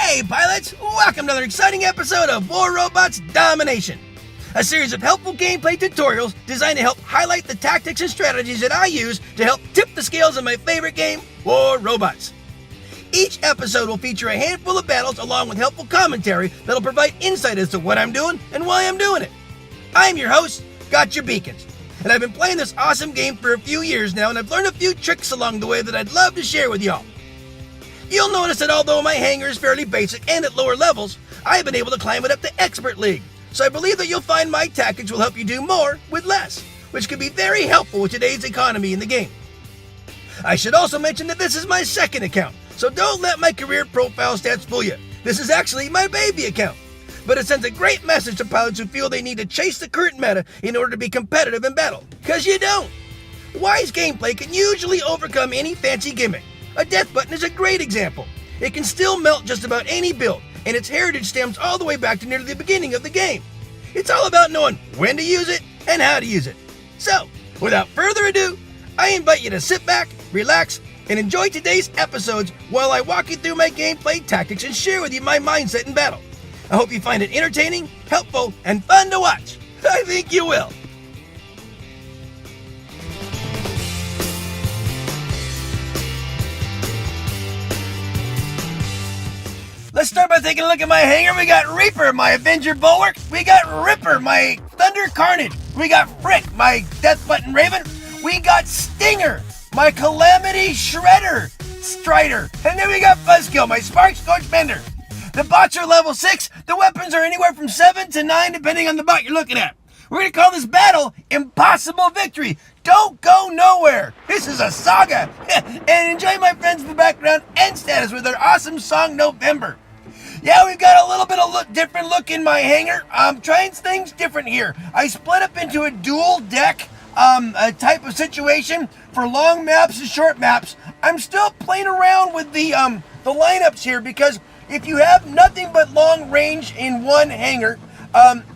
Hey pilots, welcome to another exciting episode of War Robots Domination, a series of helpful gameplay tutorials designed to help highlight the tactics and strategies that I use to help tip the scales in my favorite game, War Robots. Each episode will feature a handful of battles along with helpful commentary that'll provide insight as to what I'm doing and why I'm doing it. I'm your host, Gotchere Beacons, and I've been playing this awesome game for a few years now, and I've learned a few tricks along the way that I'd love to share with y'all. You'll notice that although my hangar is fairly basic and at lower levels, I've been able to climb it up to Expert League. So I believe that you'll find my tactics will help you do more with less, which can be very helpful with today's economy in the game. I should also mention that this is my second account, so don't let my career profile stats fool you. This is actually my baby account. But it sends a great message to pilots who feel they need to chase the current meta in order to be competitive in battle. Because you don't. Wise gameplay can usually overcome any fancy gimmick. A death button is a great example. It can still melt just about any build, and its heritage stems all the way back to nearly the beginning of the game. It's all about knowing when to use it and how to use it. So, without further ado, I invite you to sit back, relax, and enjoy today's episodes while I walk you through my gameplay tactics and share with you my mindset in battle. I hope you find it entertaining, helpful, and fun to watch. I think you will. Let's start by taking a look at my hangar. We got Reaper, my Avenger Bulwark. We got Ripper, my Thunder Carnage. We got Frick, my Death Button Raven. We got Stinger, my Calamity Shredder Strider. And then we got Buzzkill, my Spark Scorch Bender. The bots are level 6. The weapons are anywhere from 7 to 9 depending on the bot you're looking at. We're going to call this battle Impossible Victory. Don't go nowhere. This is a saga. And enjoy my friends in the background and status with their awesome song November. Yeah, we've got a little bit of different look in my hangar. I'm trying things different here. I split up into a dual deck a type of situation for long maps and short maps. I'm still playing around with the lineups here because if you have nothing but long range in one hangar,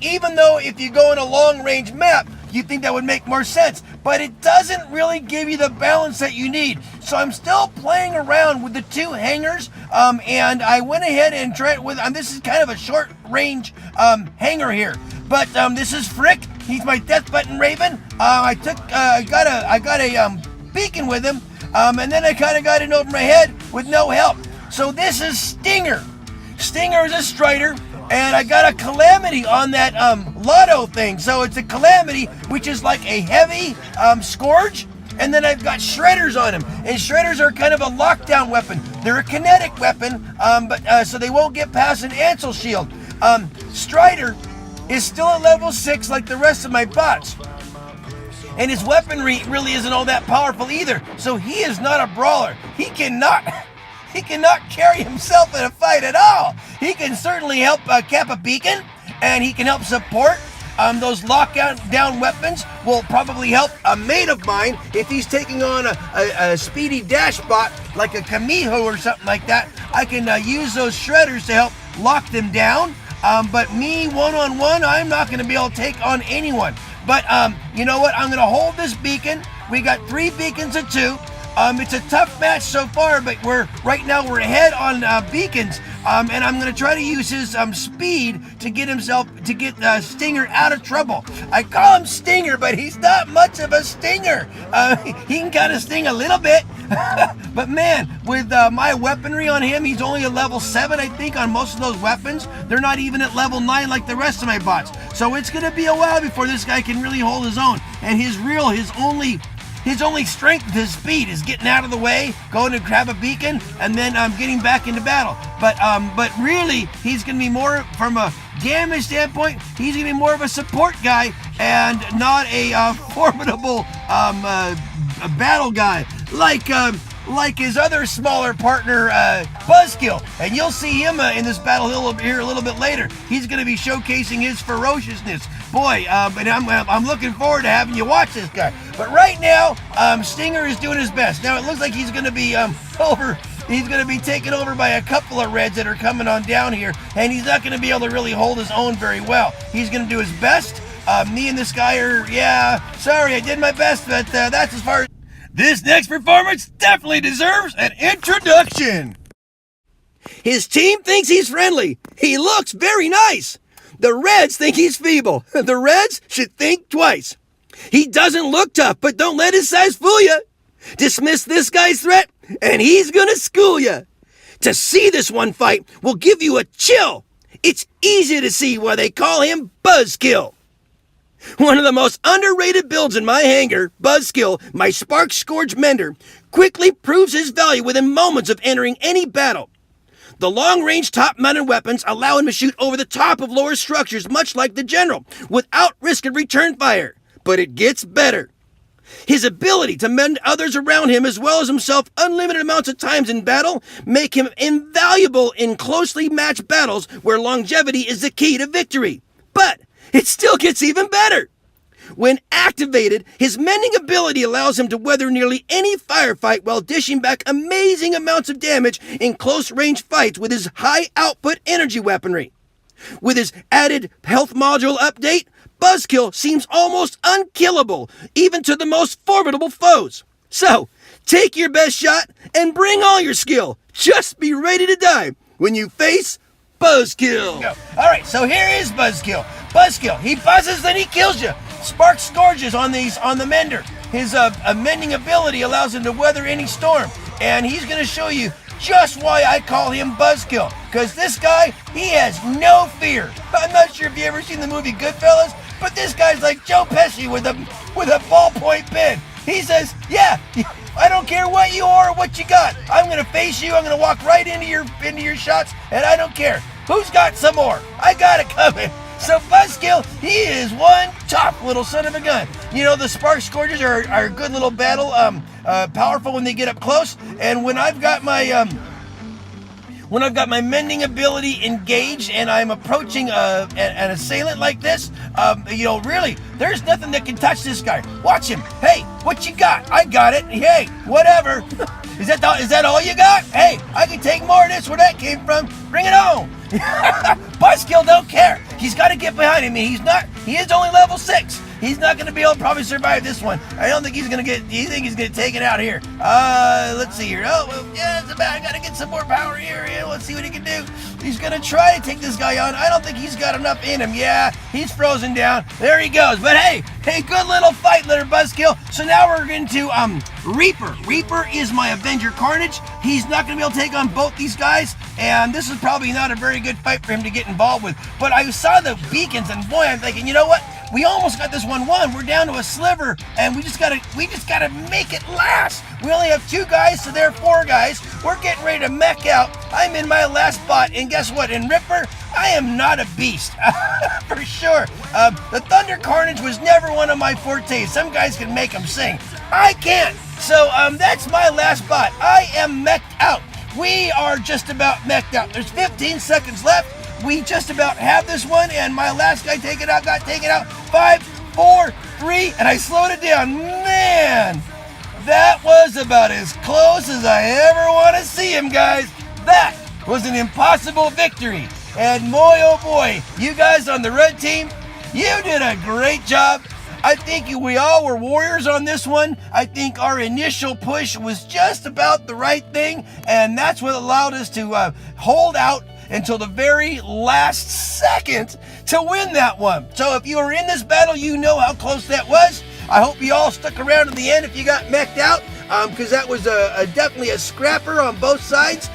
even though if you go in a long range map, you think that would make more sense, but it doesn't really give you the balance that you need. So I'm still playing around with the two hangars, and I went ahead and tried with, this is kind of a short range hangar here, but this is Frick. He's my Death Button Raven. I got a beacon with him, and then I kind of got it over my head with no help. So this is Stinger. Stinger is a Strider. And I got a Calamity on that Lotto thing. So it's a Calamity, which is like a heavy Scourge. And then I've got Shredders on him. And Shredders are kind of a lockdown weapon. They're a kinetic weapon, but so they won't get past an Ansel shield. Strider is still at level 6 like the rest of my bots. And his weaponry really isn't all that powerful either. So he is not a brawler. He cannot carry himself in a fight at all. He can certainly help cap a beacon, and he can help support. Those lockdown weapons will probably help a mate of mine if he's taking on a speedy dash bot like a Kamiho or something like that. I can use those Shredders to help lock them down. But me one-on-one, I'm not going to be able to take on anyone. But you know what? I'm going to hold this beacon. We got 3 beacons to 2. It's a tough match so far, but right now we're ahead on beacons, and I'm going to try to use his speed to get Stinger out of trouble. I call him Stinger, but he's not much of a stinger. He can kind of sting a little bit, but man, with my weaponry on him, he's only a level 7, I think, on most of those weapons. They're not even at level 9 like the rest of my bots. So it's going to be a while before this guy can really hold his own, and his only strength with his speed is getting out of the way, going to grab a beacon, and then getting back into battle. But really, he's going to be more, from a damage standpoint, he's going to be more of a support guy and not a formidable battle guy like his other smaller partner, Buzzkill. And you'll see him in this battle here a little bit later. He's going to be showcasing his ferociousness. Boy, and I'm looking forward to having you watch this guy. But right now, Stinger is doing his best. Now it looks like he's going to be He's going to be taken over by a couple of Reds that are coming on down here, and he's not going to be able to really hold his own very well. He's going to do his best. Me and this guy are, sorry, I did my best, but that's as far as... This next performance definitely deserves an introduction. His team thinks he's friendly. He looks very nice. The Reds think he's feeble. The Reds should think twice. He doesn't look tough, but don't let his size fool you. Dismiss this guy's threat, and he's gonna school you. To see this one fight will give you a chill. It's easy to see why they call him Buzzkill. One of the most underrated builds in my hangar, Buzzkill, my Spark Scourge Mender, quickly proves his value within moments of entering any battle. The long-range top-mounted weapons allow him to shoot over the top of lower structures much like the General, without risk of return fire. But it gets better. His ability to mend others around him as well as himself unlimited amounts of times in battle make him invaluable in closely matched battles where longevity is the key to victory. But it still gets even better. When activated, his mending ability allows him to weather nearly any firefight while dishing back amazing amounts of damage in close-range fights with his high-output energy weaponry. With his added health module update, Buzzkill seems almost unkillable, even to the most formidable foes. So, take your best shot and bring all your skill. Just be ready to die when you face Buzzkill. All right, so here is Buzzkill. Buzzkill, he buzzes, then he kills you. Spark Scourges on the Mender. His mending ability allows him to weather any storm, and he's going to show you just why I call him Buzzkill. Because this guy, he has no fear. I'm not sure if you ever seen the movie Goodfellas, but this guy's like Joe Pesci with a ballpoint pen. He says, yeah, I don't care what you are or what you got. I'm going to face you. I'm going to walk right into your shots, and I don't care. Who's got some more? I got it coming. So Buzzkill, he is one tough little son of a gun. You know, the Spark Scourges are a good little battle, powerful when they get up close. And when I've got my mending ability engaged and I'm approaching an assailant like this, really, there's nothing that can touch this guy. Watch him. Hey, what you got? I got it. Hey, whatever. Is that all you got? Hey, I can take more of this where that came from. Bring it on. Buzzkill don't care. He's got to get behind him. He is only level 6. He's not going to be able to probably survive this one. I don't think he's going to you think he's going to take it out here. Let's see here. Oh, well, yeah, it's about, I got to get some more power here. Yeah, let's see what he can do. He's going to try to take this guy on. I don't think he's got enough in him. Yeah, he's frozen down. There he goes. But hey, good little fight, little Buzzkill. So now we're going to, Reaper. Reaper is my Avenger Carnage. He's not going to be able to take on both these guys, and this is probably not a very good fight for him to get involved with. But I saw the beacons, and boy, I'm thinking, you know what? We almost got this one won. We're down to a sliver, and we just gotta make it last. We only have 2 guys, so there are 4 guys. We're getting ready to mech out. I'm in my last spot, and guess what? In Ripper, I am not a beast, for sure. The Thunder Carnage was never one of my fortes. Some guys can make them sing. I can't. So that's my last spot. I am meched out. We are just about meched out. There's 15 seconds left. We just about have this one, and my last guy got taken out. 5, 4, 3, and I slowed it down. Man, that was about as close as I ever want to see him, guys. That was an impossible victory. And boy, oh boy, you guys on the red team, you did a great job. I think we all were warriors on this one. I think our initial push was just about the right thing, and that's what allowed us to hold out until the very last second to win that one. So if you were in this battle, you know how close that was. I hope you all stuck around to the end if you got meched out, because that was definitely a scrapper on both sides.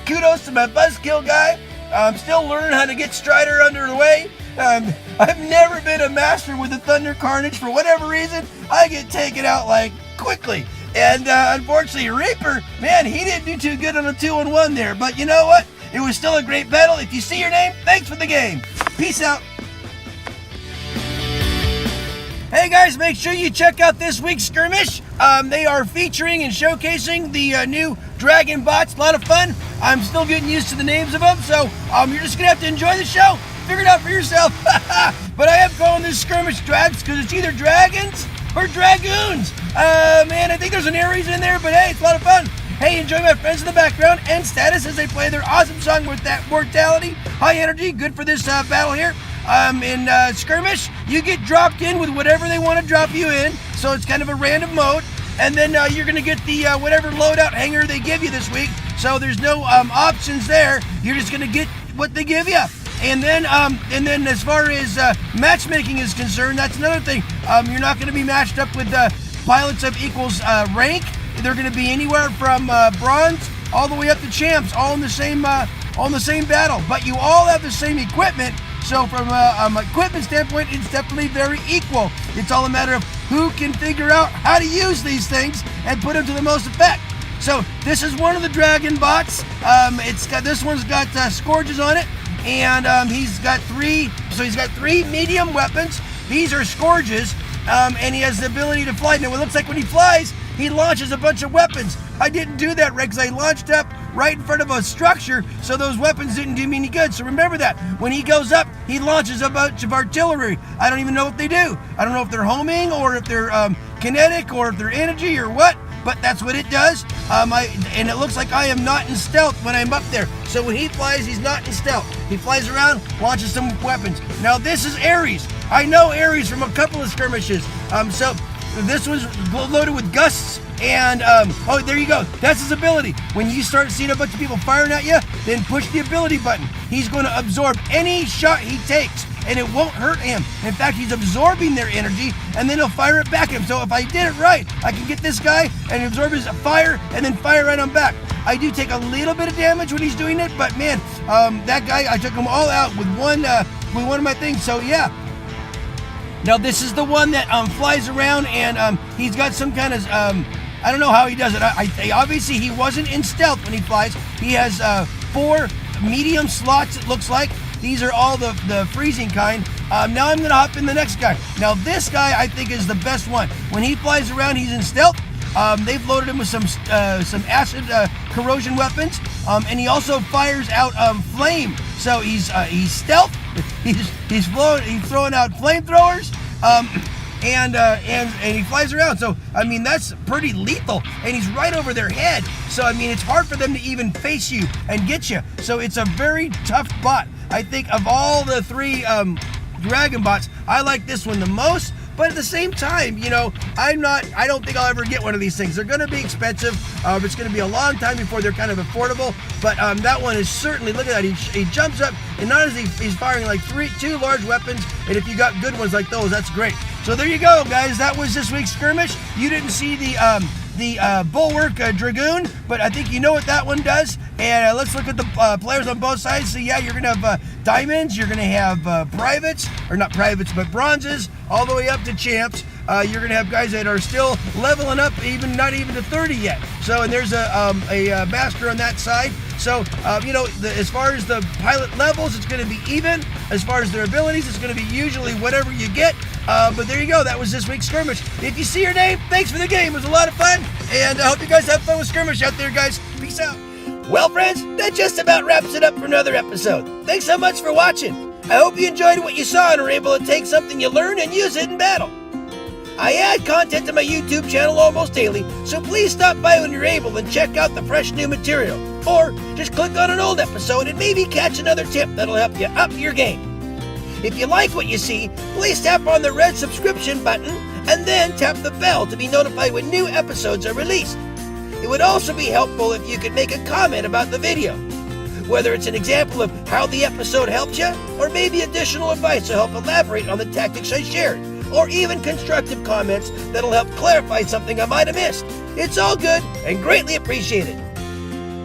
Kudos to my Buzzkill guy. I'm still learning how to get Strider under the way. I've never been a master with the Thunder Carnage. For whatever reason, I get taken out like quickly. And unfortunately, Reaper, man, he didn't do too good on a 2-on-1 there. But you know what? It was still a great battle. If you see your name, thanks for the game. Peace out. Hey guys, make sure you check out this week's Skirmish. They are featuring and showcasing the new Dragon bots. A lot of fun. I'm still getting used to the names of them, so you're just gonna have to enjoy the show. Figure it out for yourself. But I am calling this Skirmish Drags because it's either dragons or dragoons. Man, I think there's an Aries in there, but hey, it's a lot of fun. Hey, enjoy my friends in the background and status as they play their awesome song with that mortality, high energy, good for this battle here. In Skirmish, you get dropped in with whatever they want to drop you in, so it's kind of a random mode. and then you're going to get the whatever loadout hanger they give you this week. So there's no options there. You're just going to get what they give you. And then as far as matchmaking is concerned, that's another thing. You're not going to be matched up with pilots of equals rank. They're going to be anywhere from bronze all the way up to champs, all in the same battle. But you all have the same equipment. So from an equipment standpoint, it's definitely very equal. It's all a matter of who can figure out how to use these things and put them to the most effect. So this is one of the dragon bots. This one's got scourges on it, and he's got three medium weapons. These are scourges, and he has the ability to fly. Now it looks like when he flies, he launches a bunch of weapons. I didn't do that right because I launched up right in front of a structure, so those weapons didn't do me any good. So remember that. When he goes up, he launches a bunch of artillery. I don't even know what they do. I don't know if they're homing or if they're kinetic or if they're energy or what, but that's what it does. And it looks like I am not in stealth when I'm up there. So when he flies, he's not in stealth. He flies around, launches some weapons. Now this is Ares. I know Ares from a couple of skirmishes. So this was loaded with gusts, and oh, there you go. That's his ability. When you start seeing a bunch of people firing at you, then push the ability button. He's going to absorb any shot he takes, and it won't hurt him. In fact, he's absorbing their energy, and then he'll fire it back at him. So if I did it right, I can get this guy and absorb his fire, and then fire right on back. I do take a little bit of damage when he's doing it, but man, that guy, I took him all out with one of my things. So yeah. Now this is the one that flies around, and he's got some kind of I don't know how he does it. Obviously he wasn't in stealth when he flies. He has 4 medium slots, it looks like. These are all the freezing kind. Now I'm gonna hop in the next guy. Now this guy I think is the best one. When he flies around, he's in stealth. They've loaded him with some acid corrosion weapons, and he also fires out flame. So he's stealth. He's throwing out flamethrowers, and he flies around. So I mean that's pretty lethal, and he's right over their head. So I mean it's hard for them to even face you and get you. So it's a very tough bot. I think of all the 3 dragon bots, I like this one the most. But at the same time, you know, I don't think I'll ever get one of these things. They're going to be expensive. It's going to be a long time before they're kind of affordable. But that one is certainly, look at that. He jumps up, and not only he's firing like 2 large weapons, and if you got good ones like those, that's great. So there you go, guys. That was this week's skirmish. You didn't see the Bulwark Dragoon, but I think you know what that one does. And let's look at the players on both sides. So yeah, you're gonna have diamonds, you're gonna have privates, or not privates, but bronzes, all the way up to champs. You're gonna have guys that are still leveling up, not even to 30 yet. So, and there's a master on that side. So, you know, as far as the pilot levels, it's going to be even. As far as their abilities, it's going to be usually whatever you get. But there you go. That was this week's skirmish. If you see your name, thanks for the game. It was a lot of fun. And I hope you guys have fun with skirmish out there, guys. Peace out. Well, friends, that just about wraps it up for another episode. Thanks so much for watching. I hope you enjoyed what you saw and were able to take something you learned and use it in battle. I add content to my YouTube channel almost daily, so please stop by when you're able and check out the fresh new material. Or just click on an old episode and maybe catch another tip that'll help you up your game. If you like what you see, please tap on the red subscription button and then tap the bell to be notified when new episodes are released. It would also be helpful if you could make a comment about the video, whether it's an example of how the episode helped you, or maybe additional advice to help elaborate on the tactics I shared, or even constructive comments that'll help clarify something I might have missed. It's all good and greatly appreciated.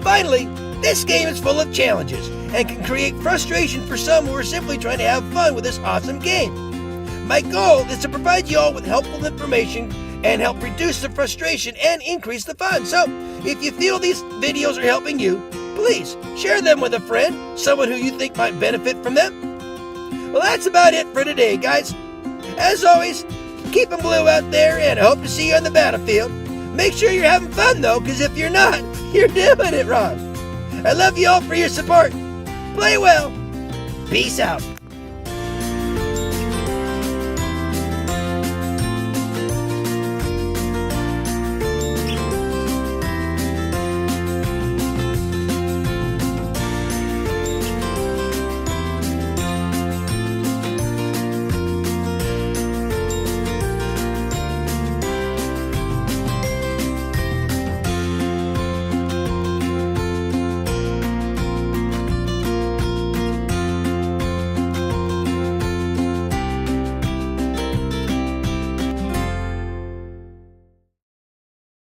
Finally, this game is full of challenges and can create frustration for some who are simply trying to have fun with this awesome game. My goal is to provide you all with helpful information and help reduce the frustration and increase the fun. So, if you feel these videos are helping you, please share them with a friend, someone who you think might benefit from them. Well, that's about it for today, guys. As always, keep them blue out there, and I hope to see you on the battlefield. Make sure you're having fun, though, because if you're not, you're doing it wrong. I love you all for your support. Play well. Peace out.